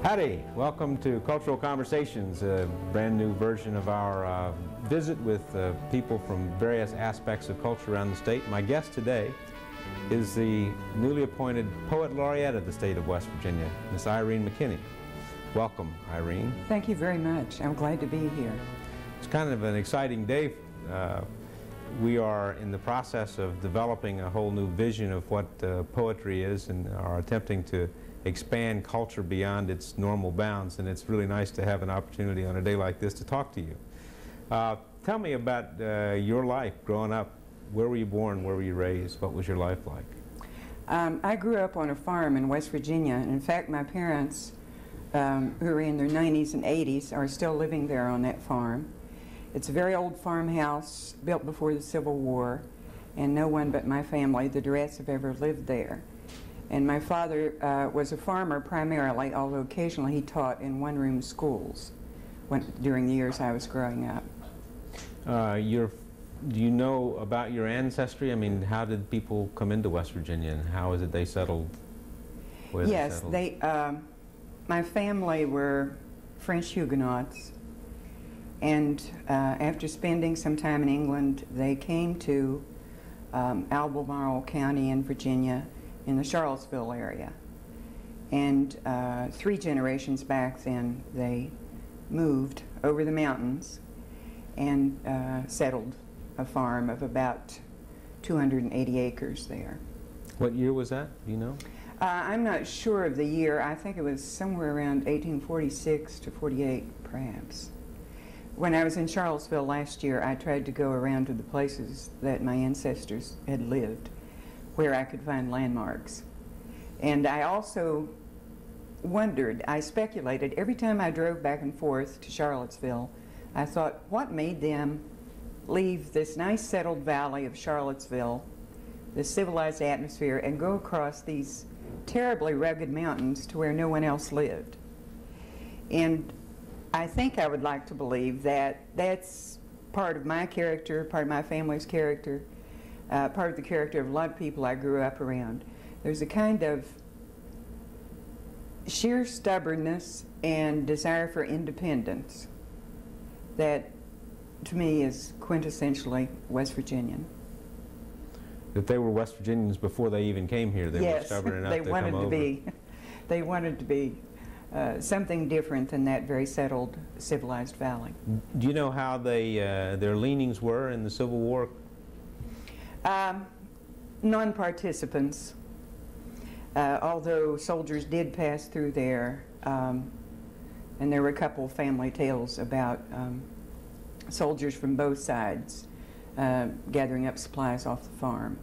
Howdy, welcome to Cultural Conversations, a brand new version of our visit with people from various aspects of culture around the state. My guest today is the newly appointed Poet Laureate of the state of West Virginia, Miss Irene McKinney. Welcome, Irene. Thank you very much. I'm glad to be here. It's kind of an exciting day. We are in the process of developing a whole new vision of what poetry is and are attempting to expand culture beyond its normal bounds, and it's really nice to have an opportunity on a day like this to talk to you. Tell me about your life growing up. Where were you born? Where were you raised? What was your life like? I grew up on a farm in West Virginia. In fact, my parents, who are in their 90s and 80s, are still living there on that farm. It's a very old farmhouse built before the Civil War, and no one but my family, the Duretts, have ever lived there. And my father was a farmer primarily, although occasionally he taught in one-room schools during the years I was growing up. Do you know about your ancestry? I mean, how did people come into West Virginia, and how is it they settled? Yes, my family were French Huguenots, and after spending some time in England, they came to Albemarle County in Virginia, in the Charlottesville area. And 3 generations back then, they moved over the mountains and settled a farm of about 280 acres there. What year was that? Do you know? I'm not sure of the year. I think it was somewhere around 1846 to 48, perhaps. When I was in Charlottesville last year, I tried to go around to the places that my ancestors had lived, where I could find landmarks. And I also wondered, I speculated, every time I drove back and forth to Charlottesville, I thought, what made them leave this nice settled valley of Charlottesville, the civilized atmosphere, and go across these terribly rugged mountains to where no one else lived? And I think I would like to believe that that's part of my character, part of my family's character, part of the character of a lot of people I grew up around. There's a kind of sheer stubbornness and desire for independence that, to me, is quintessentially West Virginian. That they were West Virginians before they even came here. They were stubborn enough to come over. They wanted to be something different than that very settled, civilized valley. Do you know how their leanings were in the Civil War? Non-participants, although soldiers did pass through there, and there were a couple of family tales about soldiers from both sides gathering up supplies off the farm.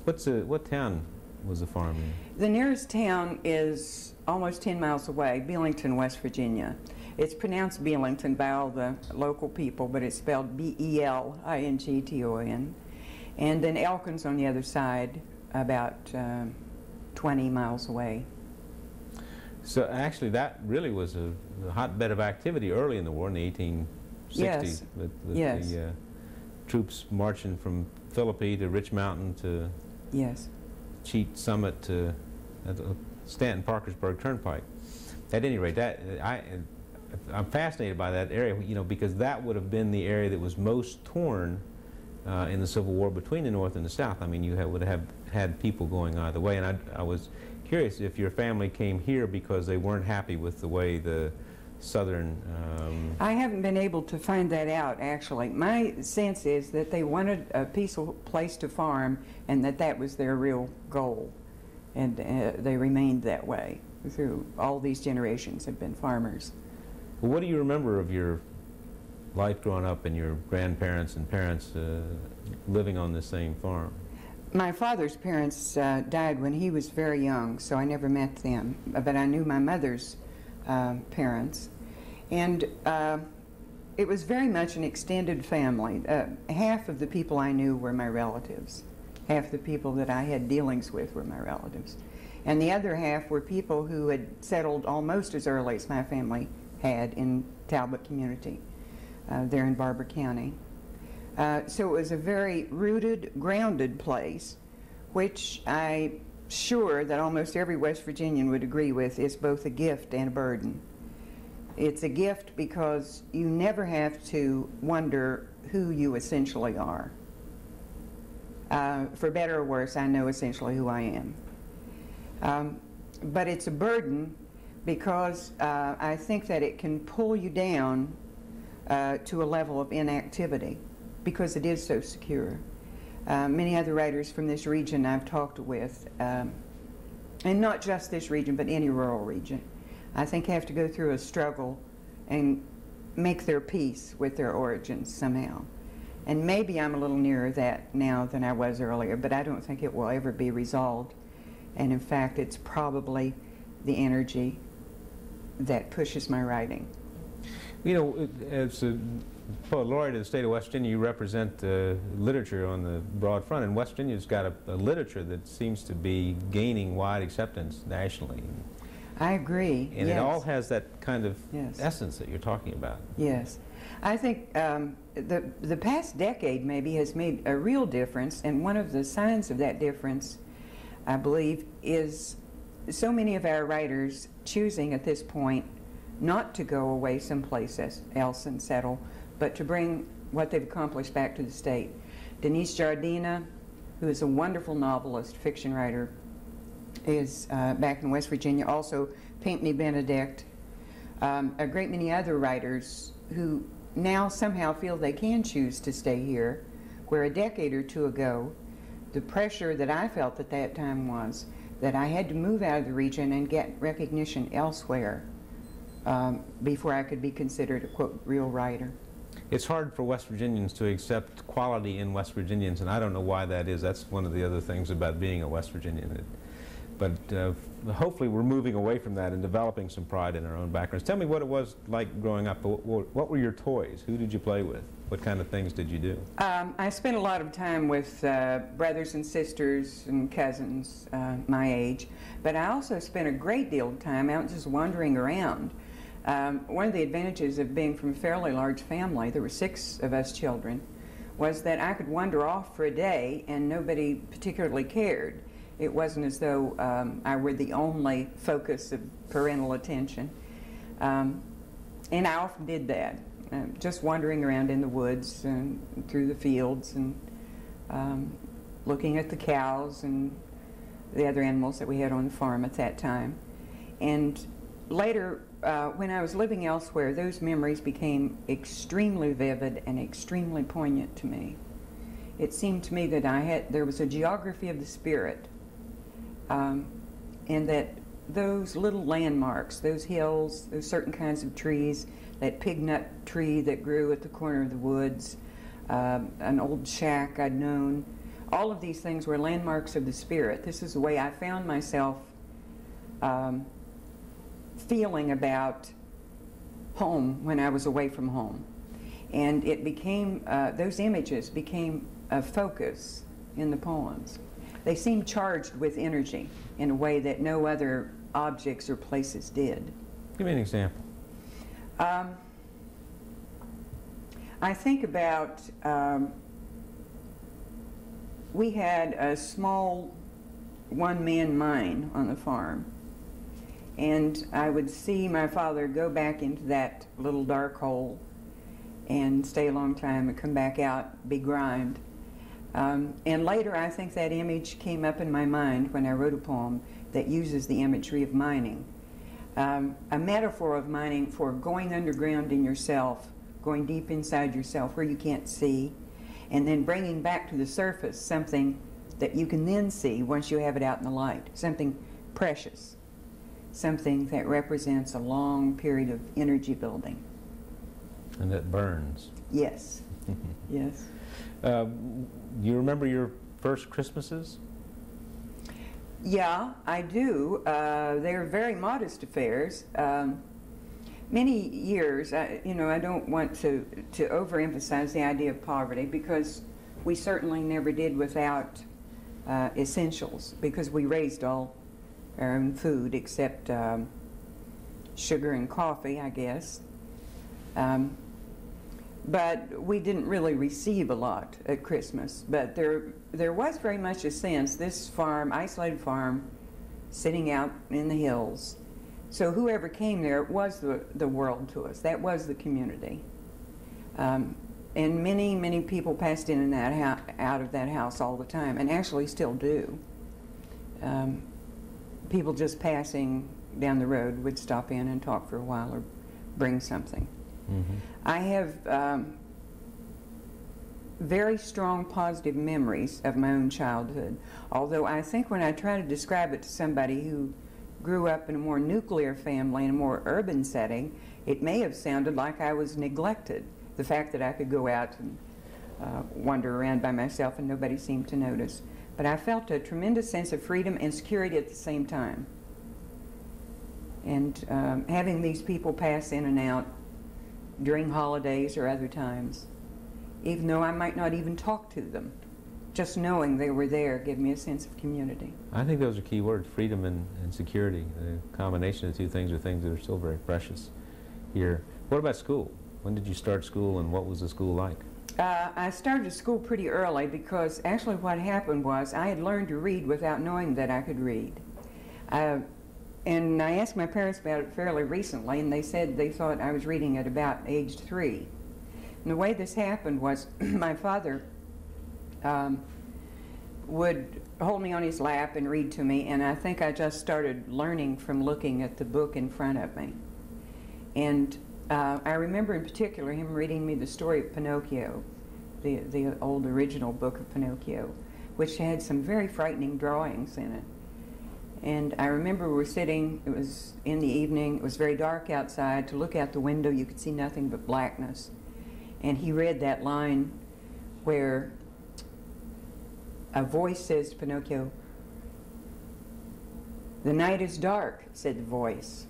What town was the farm in? The nearest town is almost 10 miles away, Belington, West Virginia. It's pronounced Belington by all the local people, but it's spelled B-E-L-I-N-G-T-O-N. And then Elkin's on the other side, about 20 miles away. So actually that really was a hotbed of activity early in the war, in the 1860s. Yes. With Yes. the troops marching from Philippi to Rich Mountain to Cheat Summit to Stanton Parkersburg Turnpike. At any rate, I'm fascinated by that area, you know, because that would have been the area that was most torn in the Civil War between the North and the South. I mean, you would have had people going either way, and I was curious if your family came here because they weren't happy with the way the Southern... I haven't been able to find that out, actually. My sense is that they wanted a peaceful place to farm, and that was their real goal, and they remained that way through all these generations have been farmers. Well, what do you remember of your life growing up and your grandparents and parents living on the same farm? My father's parents died when he was very young, so I never met them, but I knew my mother's parents. And it was very much an extended family. Half of the people I knew were my relatives. Half the people that I had dealings with were my relatives. And the other half were people who had settled almost as early as my family had in Talbot Community, there in Barber County. So it was a very rooted, grounded place, which I sure that almost every West Virginian would agree with is both a gift and a burden. It's a gift because you never have to wonder who you essentially are. For better or worse, I know essentially who I am. But it's a burden because I think that it can pull you down to a level of inactivity because it is so secure. Many other writers from this region I've talked with, and not just this region, but any rural region, I think have to go through a struggle and make their peace with their origins somehow. And maybe I'm a little nearer that now than I was earlier, but I don't think it will ever be resolved. And in fact, it's probably the energy that pushes my writing. You know, as a poet laureate of the state of West Virginia, you represent literature on the broad front, and West Virginia's got a literature that seems to be gaining wide acceptance nationally. I agree. And yes. it all has that kind of yes. essence that you're talking about. Yes. I think the past decade maybe has made a real difference, and one of the signs of that difference, I believe, is so many of our writers choosing at this point not to go away someplace else and settle, but to bring what they've accomplished back to the state. Denise Jardina, who is a wonderful novelist, fiction writer, is back in West Virginia. Also, Pinckney Benedict, a great many other writers who now somehow feel they can choose to stay here, where a decade or two ago, the pressure that I felt at that time was that I had to move out of the region and get recognition elsewhere before I could be considered a, quote, real writer. It's hard for West Virginians to accept quality in West Virginians, and I don't know why that is. That's one of the other things about being a West Virginian. But hopefully we're moving away from that and developing some pride in our own backgrounds. Tell me what it was like growing up. What were your toys? Who did you play with? What kind of things did you do? I spent a lot of time with brothers and sisters and cousins my age, but I also spent a great deal of time out just wandering around. One of the advantages of being from a fairly large family, there were 6 of us children, was that I could wander off for a day and nobody particularly cared. It wasn't as though I were the only focus of parental attention. And I often did that, just wandering around in the woods and through the fields and looking at the cows and the other animals that we had on the farm at that time. And later, when I was living elsewhere, those memories became extremely vivid and extremely poignant to me. It seemed to me that there was a geography of the spirit, and that those little landmarks, those hills, those certain kinds of trees, that pig nut tree that grew at the corner of the woods, an old shack I'd known, all of these things were landmarks of the spirit. This is the way I found myself feeling about home when I was away from home. And it became, those images became a focus in the poems. They seemed charged with energy in a way that no other objects or places did. Give me an example. I think about, we had a small one-man mine on the farm, and I would see my father go back into that little dark hole and stay a long time and come back out begrimed. And later I think that image came up in my mind when I wrote a poem that uses the imagery of mining. A metaphor of mining for going underground in yourself, going deep inside yourself where you can't see, and then bringing back to the surface something that you can then see once you have it out in the light, something precious, something that represents a long period of energy building. And that burns. Yes, yes. You remember your first Christmases? Yeah, I do. They're very modest affairs. Many years, you know, I don't want to overemphasize the idea of poverty, because we certainly never did without essentials, because we raised all our own food except sugar and coffee, I guess. But we didn't really receive a lot at Christmas. But there was very much a sense, this farm, isolated farm, sitting out in the hills. So whoever came there was the world to us. That was the community. And many, many people passed in and out of that house all the time, and actually still do. People just passing down the road would stop in and talk for a while or bring something. Mm-hmm. I have very strong positive memories of my own childhood, although I think when I try to describe it to somebody who grew up in a more nuclear family, in a more urban setting, it may have sounded like I was neglected. The fact that I could go out and wander around by myself and nobody seemed to notice. But I felt a tremendous sense of freedom and security at the same time. And having these people pass in and out during holidays or other times, even though I might not even talk to them, just knowing they were there gave me a sense of community. I think those are key words, freedom and security. The combination of the two things are things that are still very precious here. What about school? When did you start school, and what was the school like? I started school pretty early because actually what happened was I had learned to read without knowing that I could read. And I asked my parents about it fairly recently, and they said they thought I was reading at about age 3. And the way this happened was my father would hold me on his lap and read to me, and I think I just started learning from looking at the book in front of me. And I remember in particular him reading me the story of Pinocchio, the old original book of Pinocchio, which had some very frightening drawings in it. And I remember we were sitting, it was in the evening, it was very dark outside. To look out the window you could see nothing but blackness. And he read that line where a voice says to Pinocchio, "The night is dark," said the voice.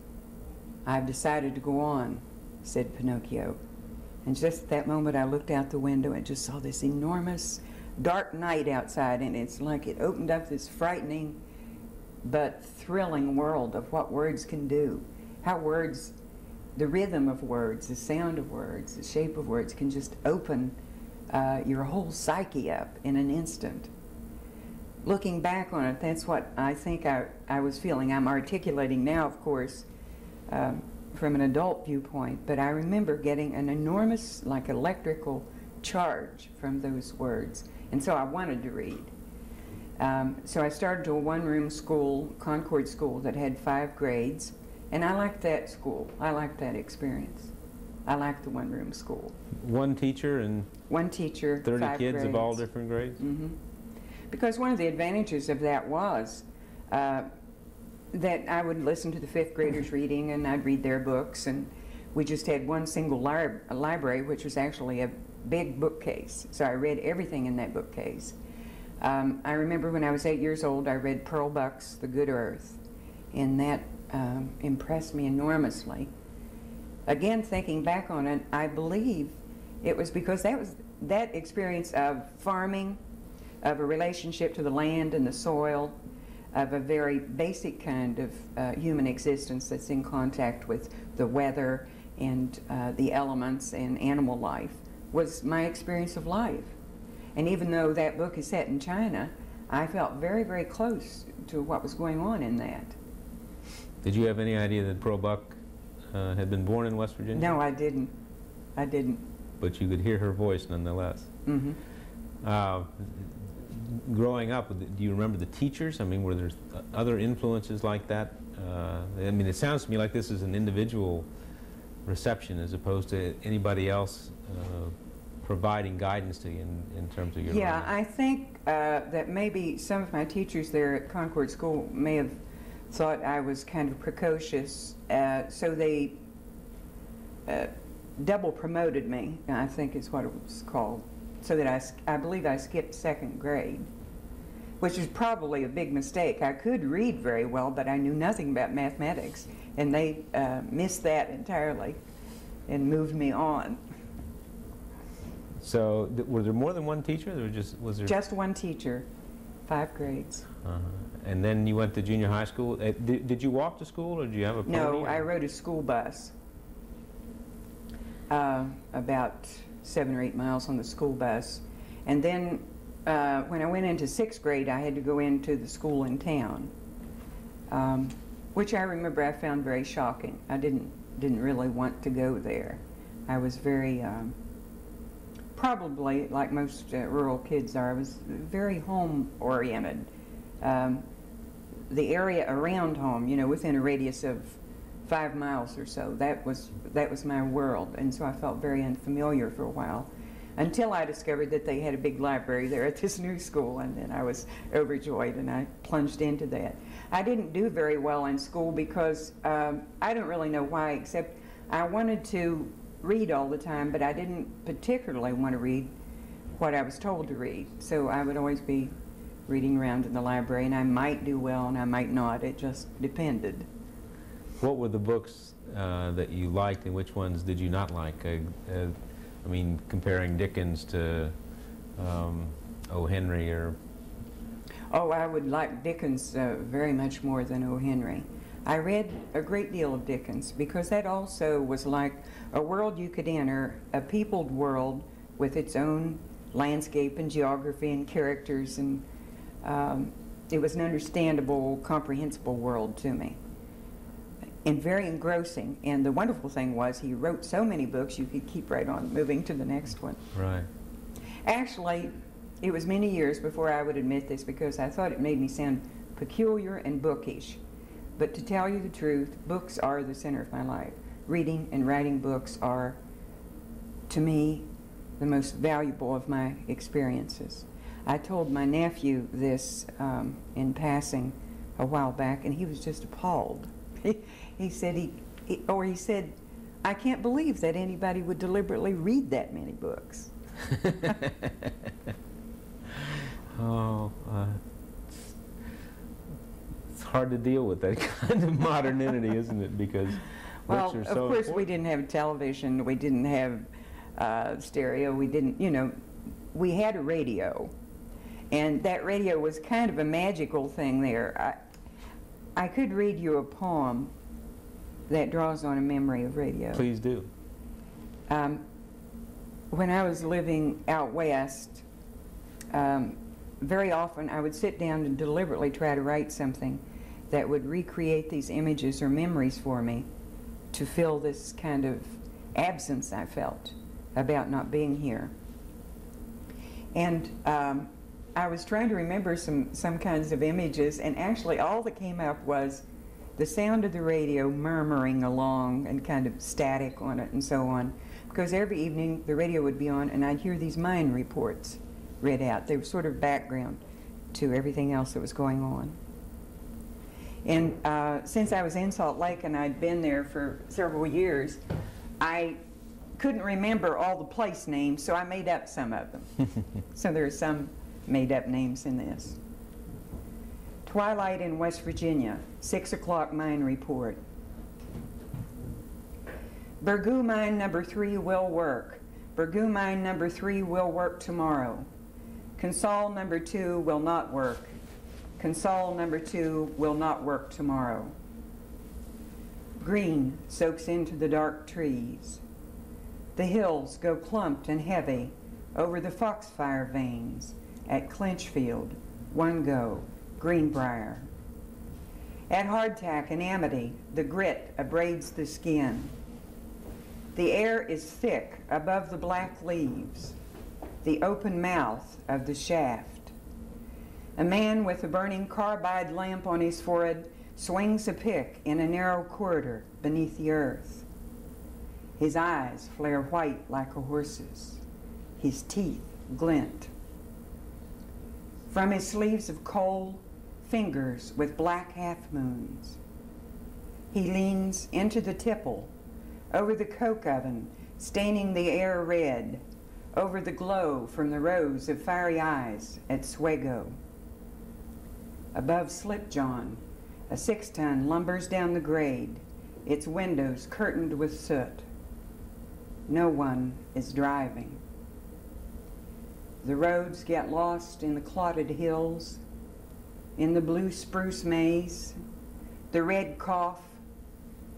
"I've decided to go on," said Pinocchio. And just at that moment I looked out the window and just saw this enormous dark night outside, and it's like it opened up this frightening but thrilling world of what words can do. How words, the rhythm of words, the sound of words, the shape of words can just open your whole psyche up in an instant. Looking back on it, that's what I think I was feeling. I'm articulating now, of course, from an adult viewpoint, but I remember getting an enormous, like, electrical charge from those words, and so I wanted to read. So I started to a one-room school, Concord School, that had 5 grades, and I liked that school. I liked that experience. I liked the one-room school. One teacher and one teacher, 30 5 kids grades. of all different grades? Mm-hmm. Because one of the advantages of that was that I would listen to the 5th graders reading, and I'd read their books, and we just had one single library, which was actually a big bookcase. So I read everything in that bookcase. I remember when I was 8 years old, I read Pearl Buck's The Good Earth, and that impressed me enormously. Again, thinking back on it, I believe it was because that experience of farming, of a relationship to the land and the soil, of a very basic kind of human existence that's in contact with the weather and the elements and animal life, was my experience of life. And even though that book is set in China, I felt very, very close to what was going on in that. Did you have any idea that Pearl Buck had been born in West Virginia? No, I didn't. I didn't. But you could hear her voice nonetheless. Mm-hmm. Growing up, do you remember the teachers? I mean, were there other influences like that? I mean, it sounds to me like this is an individual reception as opposed to anybody else providing guidance to you in terms of your learning. I think that maybe some of my teachers there at Concord School may have thought I was kind of precocious, so they double promoted me, I think is what it was called, so that I believe I skipped 2nd grade, which is probably a big mistake. I could read very well, but I knew nothing about mathematics, and they missed that entirely and moved me on. So, were there more than one teacher? Was there just one teacher, 5 grades. And then you went to junior high school. Did you walk to school, or did you have a pony? No, I rode a school bus. About 7 or 8 miles on the school bus. And then when I went into 6th grade, I had to go into the school in town, which I remember I found very shocking. I didn't really want to go there. I was very, probably like most rural kids are, I was very home-oriented. The area around home, you know, within a radius of 5 miles or so, that was my world, and so I felt very unfamiliar for a while, until I discovered that they had a big library there at this new school, and then I was overjoyed and I plunged into that. I didn't do very well in school because I don't really know why, except I wanted to read all the time, but I didn't particularly want to read what I was told to read. So I would always be reading around in the library, and I might do well and I might not. It just depended. What were the books that you liked, and which ones did you not like? I mean, comparing Dickens to O. Henry or... Oh, I would like Dickens very much more than O. Henry. I read a great deal of Dickens because that also was like a world you could enter, a peopled world with its own landscape and geography and characters, and it was an understandable, comprehensible world to me, and very engrossing. And the wonderful thing was he wrote so many books you could keep right on moving to the next one. Right. Actually, it was many years before I would admit this because I thought it made me sound peculiar and bookish. But to tell you the truth, books are the center of my life. Reading and writing books are, to me, the most valuable of my experiences. I told my nephew this in passing a while back, and he was just appalled. He said, he said, I can't believe that anybody would deliberately read that many books. Oh, it's hard to deal with that kind of modernity, isn't it? Because well, books are so of course, important. we didn't have television, we didn't have stereo, we didn't, you know, we had a radio, and that radio was kind of a magical thing there. I could read you a poem that draws on a memory of radio. Please do. When I was living out west, very often I would sit down and deliberately try to write something that would recreate these images or memories for me to fill this kind of absence I felt about not being here. And I was trying to remember some kinds of images, and actually all that came up was the sound of the radio murmuring along and kind of static on it and so on, because every evening the radio would be on and I'd hear these mine reports read out. They were sort of background to everything else that was going on. And since I was in Salt Lake and I'd been there for several years, I couldn't remember all the place names, so I made up some of them. So there are some made up names in this. Twilight in West Virginia, 6 o'clock mine report. Burgoo mine number 3 will work. Burgoo mine number 3 will work tomorrow. Consol number 2 will not work. Consol number 2 will not work tomorrow. Green soaks into the dark trees. The hills go clumped and heavy over the foxfire veins at Clinchfield, One Go, Greenbrier. At Hardtack and Amity, the grit abrades the skin. The air is thick above the black leaves, the open mouth of the shaft. A man with a burning carbide lamp on his forehead swings a pick in a narrow corridor beneath the earth. His eyes flare white like a horse's. His teeth glint. From his sleeves of coal, fingers with black half-moons. He leans into the tipple, over the coke oven, staining the air red, over the glow from the rows of fiery eyes at Swego. Above Slipjohn, a 6-ton lumbers down the grade, its windows curtained with soot. No one is driving. The roads get lost in the clotted hills, in the blue spruce maze, the red cough,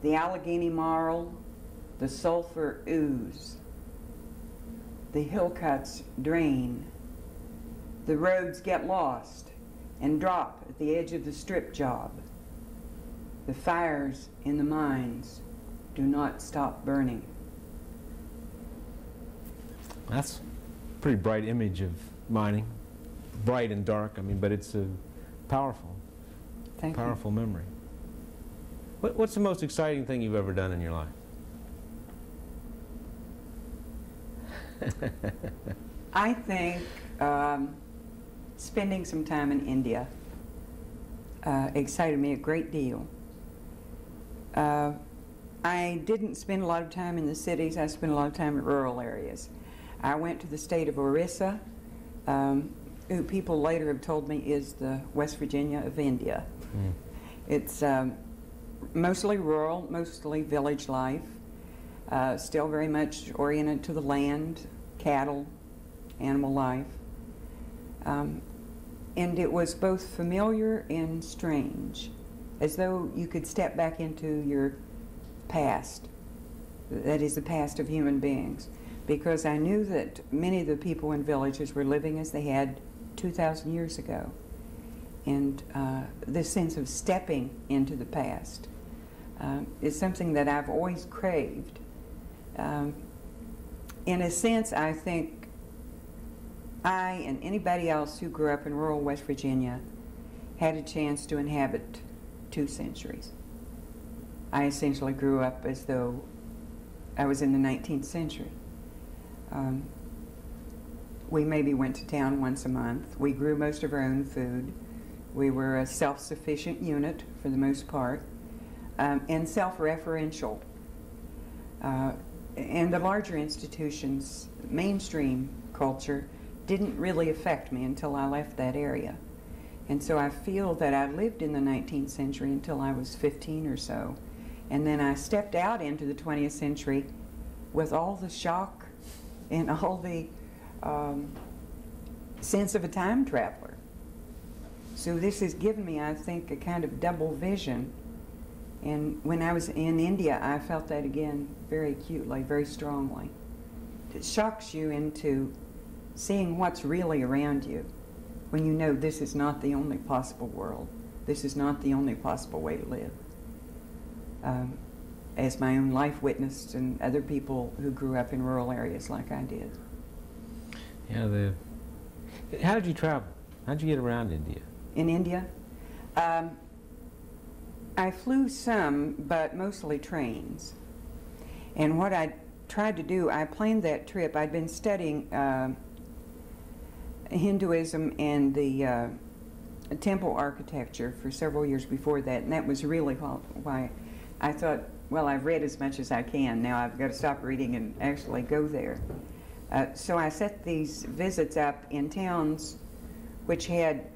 the Allegheny marl, the sulfur ooze. the hill cuts drain, the roads get lost and drop at the edge of the strip job. The fires in the mines do not stop burning. That's a pretty bright image of mining. Bright and dark, I mean, but it's a powerful, powerful memory. What's the most exciting thing you've ever done in your life? I think spending some time in India excited me a great deal. I didn't spend a lot of time in the cities. I spent a lot of time in rural areas. I went to the state of Orissa, who people later have told me is the West Virginia of India. Mm. It's mostly rural, mostly village life, still very much oriented to the land, cattle, animal life. And it was both familiar and strange, as though you could step back into your past, that is the past of human beings, because I knew that many of the people in villages were living as they had 2,000 years ago. And this sense of stepping into the past is something that I've always craved. In a sense, I think I and anybody else who grew up in rural West Virginia had a chance to inhabit 2 centuries. I essentially grew up as though I was in the 19th century. We maybe went to town once a month. We grew most of our own food. We were a self-sufficient unit for the most part, and self-referential. And the larger institutions, mainstream culture, didn't really affect me until I left that area. And so I feel that I lived in the 19th century until I was 15 or so. And then I stepped out into the 20th century with all the shock and all the sense of a time traveler. So this has given me, I think, a kind of double vision. And when I was in India, I felt that again very acutely, very strongly. It shocks you into seeing what's really around you when you know this is not the only possible world. This is not the only possible way to live. As my own life witnessed and other people who grew up in rural areas like I did. Yeah, how did you travel? How did you get around India? In India? I flew some, but mostly trains. And what I tried to do, I planned that trip. I'd been studying Hinduism and the temple architecture for several years before that, and that was really why I thought, well, I've read as much as I can. Now I've got to stop reading and actually go there. So I set these visits up in towns which had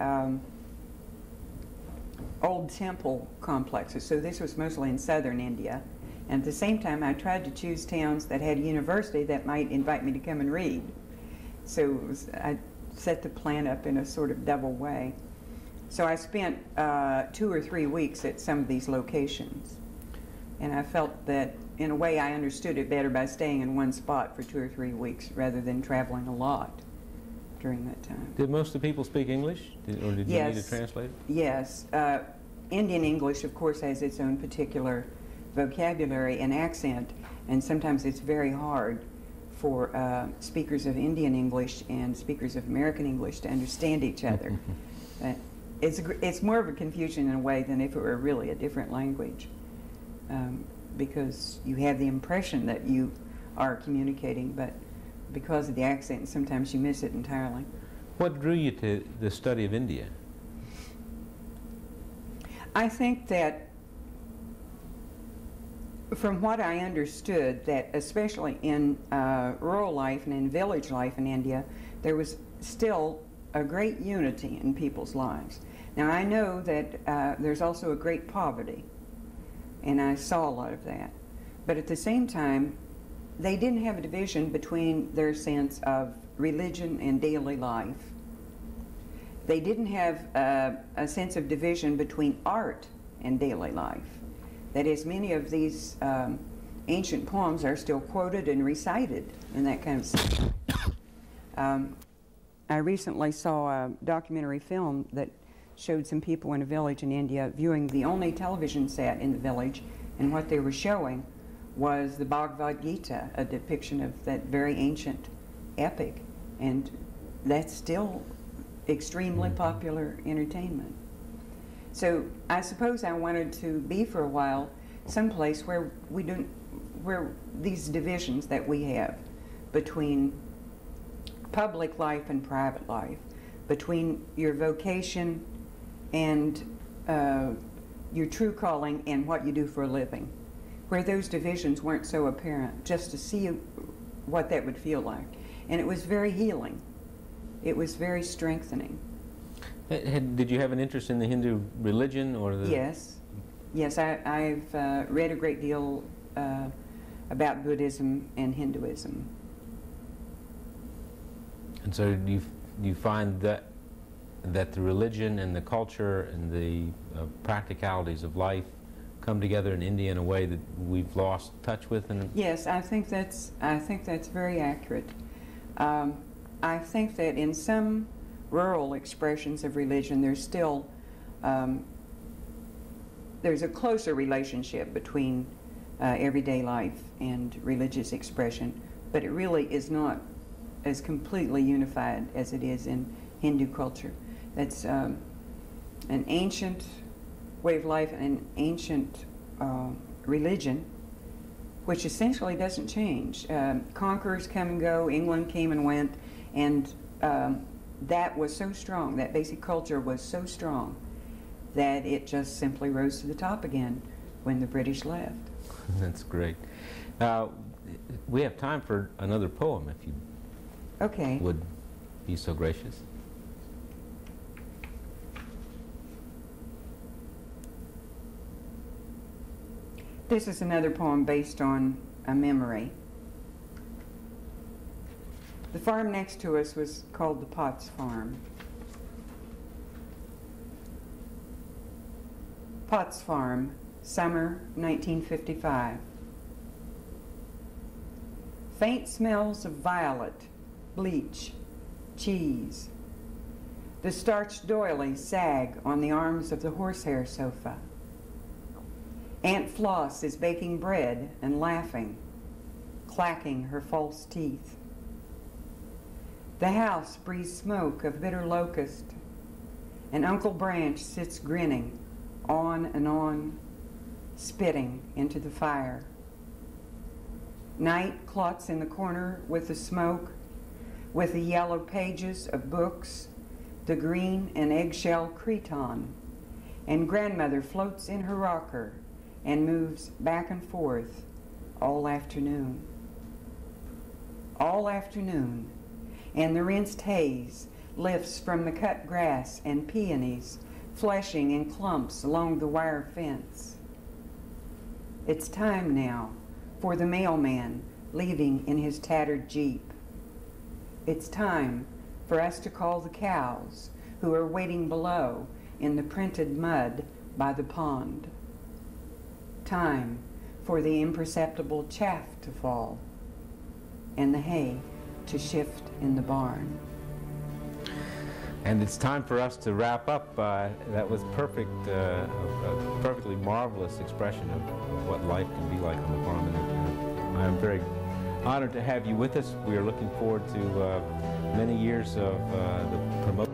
old temple complexes. So this was mostly in southern India. And at the same time, I tried to choose towns that had a university that might invite me to come and read. So I set the plan up in a sort of double way. So I spent 2 or 3 weeks at some of these locations. And I felt that, in a way, I understood it better by staying in one spot for 2 or 3 weeks rather than traveling a lot during that time. Did most of the people speak English? Or did you need a translator? Yes. Indian English, of course, has its own particular vocabulary and accent, and sometimes it's very hard for speakers of Indian English and speakers of American English to understand each other. It's more of a confusion in a way than if it were really a different language. Because you have the impression that you are communicating, but because of the accent, sometimes you miss it entirely. What drew you to the study of India? I think that, from what I understood, that especially in rural life and in village life in India, there was still a great unity in people's lives. Now I know that there's also a great poverty, and I saw a lot of that. But at the same time, they didn't have a division between their sense of religion and daily life. They didn't have a sense of division between art and daily life. That is, many of these ancient poems are still quoted and recited and that kind of stuff. I recently saw a documentary film that showed some people in a village in India viewing the only television set in the village, and what they were showing was the Bhagavad Gita, a depiction of that very ancient epic, and that's still extremely popular entertainment. So I suppose I wanted to be for a while someplace where where these divisions that we have between public life and private life, between your vocation and your true calling and what you do for a living, where those divisions weren't so apparent, just to see what that would feel like. And it was very healing. It was very strengthening. Did you have an interest in the Hindu religion or the... Yes. Yes, I've read a great deal about Buddhism and Hinduism. And so do you find that the religion and the culture and the practicalities of life come together in India in a way that we've lost touch with? And yes, I think that's very accurate. I think that in some rural expressions of religion, there's still there's a closer relationship between everyday life and religious expression, but it really is not as completely unified as it is in Hindu culture. That's an ancient way of life and an ancient religion, which essentially doesn't change. Conquerors come and go, England came and went, and that was so strong, that basic culture was so strong, that it just simply rose to the top again when the British left. That's great. We have time for another poem, if you would be so gracious. This is another poem based on a memory. The farm next to us was called the Potts Farm. Potts Farm, summer 1955. Faint smells of violet, bleach, cheese. The starched doilies sag on the arms of the horsehair sofa. Aunt Floss is baking bread and laughing, clacking her false teeth. The house breathes smoke of bitter locust, and Uncle Branch sits grinning, on and on, spitting into the fire. Night clots in the corner with the smoke, with the yellow pages of books, the green and eggshell cretonne, and Grandmother floats in her rocker and moves back and forth all afternoon. All afternoon, and the rinsed haze lifts from the cut grass and peonies fleshing in clumps along the wire fence. It's time now for the mailman leaving in his tattered Jeep. It's time for us to call the cows who are waiting below in the printed mud by the pond. Time for the imperceptible chaff to fall and the hay to shift in the barn. And it's time for us to wrap up. That was perfect, a perfectly marvelous expression of what life can be like on the farm. And I'm very honored to have you with us. We are looking forward to many years of the promotion.